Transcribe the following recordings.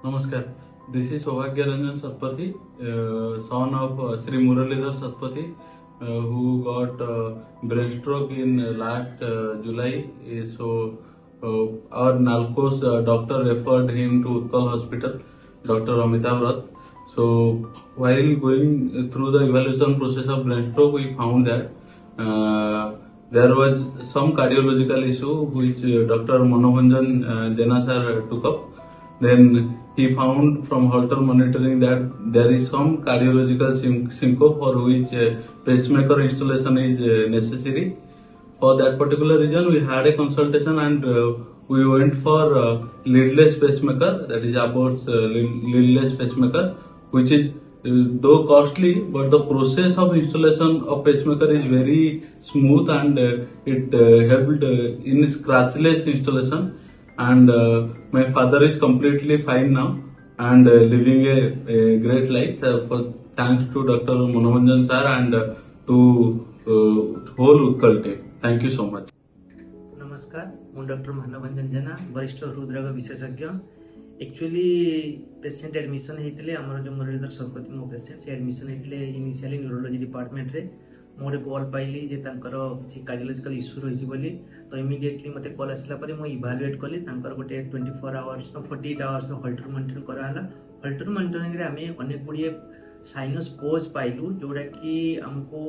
Namaskar. This is Saubhagya Ranjan Satpathy, son of Sri Muralidhar Satpathy, who got brain stroke in last July. Our Nalcos doctor referred him to Utkal Hospital, Dr. Amitabh Rath. So, while going through the evaluation process of brain stroke, we found that there was some cardiological issue which Dr. Manobhanjan Jena sir took up. Then he found from Holter monitoring that there is some cardiological syncope for which pacemaker installation is necessary. For that particular reason, we had a consultation and we went for leadless pacemaker, that is Abbott's leadless pacemaker, which is though costly, but the process of installation of pacemaker is very smooth and it helped in scratchless installation. And my father is completely fine now and living a great life. Thanks to Dr. Manobhanjan sir and to whole Utkal team. Thank you so much. नमस्कार, ମୁଁ doctor ମାନଭଞ୍ଜନ ଜେନା, ବରିଷ୍ଠ ହୃଦରୋଗ ବିଶେଷଜ୍ଞ। Actually patient admission होते आमर जो मुरलीधर शतपथी मो patient से एडमिशन होते इनिशियली न्यूरोलोजी डिपार्टमेंट रे मोर कॉल पाइली जे तांकर किसी कार्डियोलॉजिकल इश्यू रही बोली तो इमिडिएटली मते कॉल आसला पर मो इवालुएट कली तांकर गोटे 24 आवर्स 48 आवर्स हल्टर मॉनिटरिंग कराला। हल्टर मॉनिटरिंग रे आमे अनेक गुड़िए साइनस पोज पाइलु जोड़ा कि हमको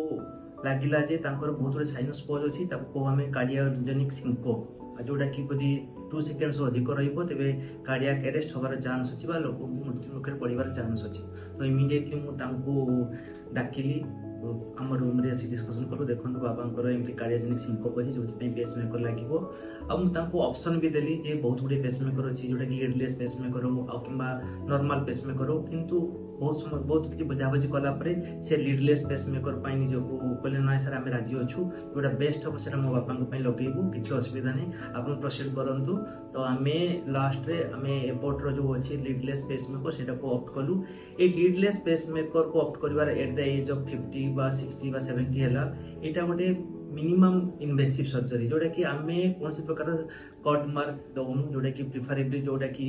लागिला जे तांकर बहुत गुड़े साइनस पोज अच्छी आम कार्डियोजेनिक सिंकोप जोटा कि यदि 2 सेकेंड्स अधिक रहिबो तेबे कार्डियाक अरेस्ट होबार चांस अछि बा लोक मृत्यु मुखरे पड़िबार चांस अछि। तो इमिडिएटली मु तांको डाकिली आम रूम रे आसी डिस्कशन करू देखंतु बाबांकर एमती कार्डियोजेनिक सिंकोप अछि जोथि पे पेसमेकर लागिबो। आ मु तांको ऑप्शन भी देली जे बहुत गुडे पेसमेकर अछि जोटा कि लीडलेस पेसमेकर हो आ किबा नॉर्मल पेसमेकर हो, किंतु बहुत किसी बुझाबुझी कला से लीडलेस पेसमेकर पाई निजको कहले ना सर आम राजी अच्छू जोटा बेस्ट हम से मो बापा लगेबू किसी असुविधा नहीं आप प्रोसीड करूँ। तो आम लास्ट रे आम एपोर्टर जो अच्छे लीडलेस पेसमेकर से ऑप्ट कलु। ये लीडलेस पेसमेकर को ऑप्ट कर एट द एज ऑफ 50 बा 60 बा 70 है यहाँ गोटे मिनिमम इन्वेसिव सर्जरी जोटा कि आम कौन प्रकार कट मार्क दौनु जोटा कि प्रिफरेबली जोटा कि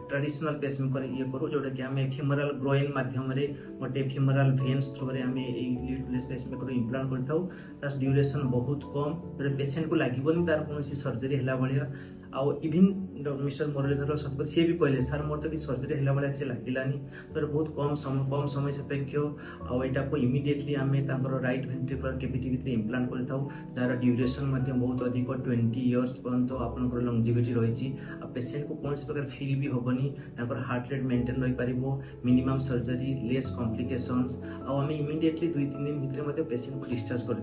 ट्रेडिशनल पेसमेकर ये करूँ जोटा कि आम फीमोरल ग्रोइन माध्यम गोटे फीमोरल भेन्स थ्रू आम लीडलेस पेसमेकर इम्प्लांट कर ड्यूरेशन बहुत कम जो पेसेंट को लगे तार कौन सर्जरी है भाया। आउ इवन मिस्टर मुरलीधर शतपथी सी भी कहले सर मोर तो कि सर्जरी है भाया किसी लगे तो बहुत कम समय सापेक्ष आईटा को इमिडिएटली आम राइट वेंट्रिकुलर कैविटी भितर इम्प्लांट कर ड्यूरेशन बहुत अधिक 20 इयर्स पर्यंत आपंकर लंगजिविटी रही। पेसेंट को कौन प्रकार फिल भी हेनी हार्ट रेट मेंटेन रही पार मिनिमम सर्जरी लेस कॉम्प्लिकेशंस आम इमिडिएटली 2-3 दिन भितर पेसेंट को डिस्चार्ज कर।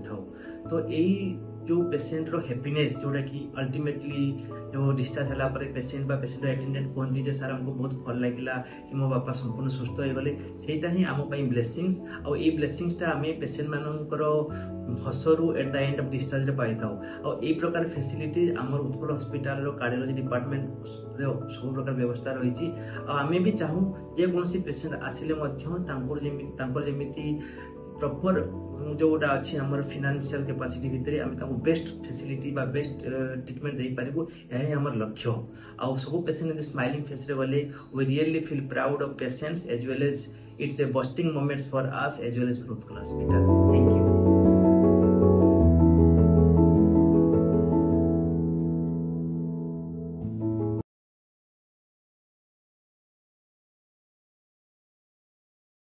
तो यही जो पेसेंट रो हैप्पीनेस जोटा कि अल्टीमेटली जो डिस्चार्ज है पेसेंट बा पेसेंट एटेंडेंट कहते हैं सर हमको बहुत भल लगे कि मो बापा संपूर्ण सुस्थ हो गले सेटा ही आम ब्लेसिंग्स आ ये ब्लेसिंग्सटा आम पेसेंट मानकर हसरू at the end of discharge रे पाई थाउ। आ प्रकार फैसिलिटी आम उत्कल हॉस्पिटल कार्डियोलॉजी डिपार्टमेंट सब प्रकार व्यवस्था रही। आम भी चाहूँ जे कौन पेसेंट आसिले जमी प्रॉपर जोटा अच्छी आमर फिनान्शियल कैपेसिटी भितर आम बेस्ट फैसिलिटी बा बेस्ट ट्रीटमेंट दे पारिबो यही आमर लक्ष्य। आउ सब पेसेंट स्माइलिंग फेस रे गले we really feel proud of patients as well as it's a boosting moments for us as well as for Utkal hospital. Thank you.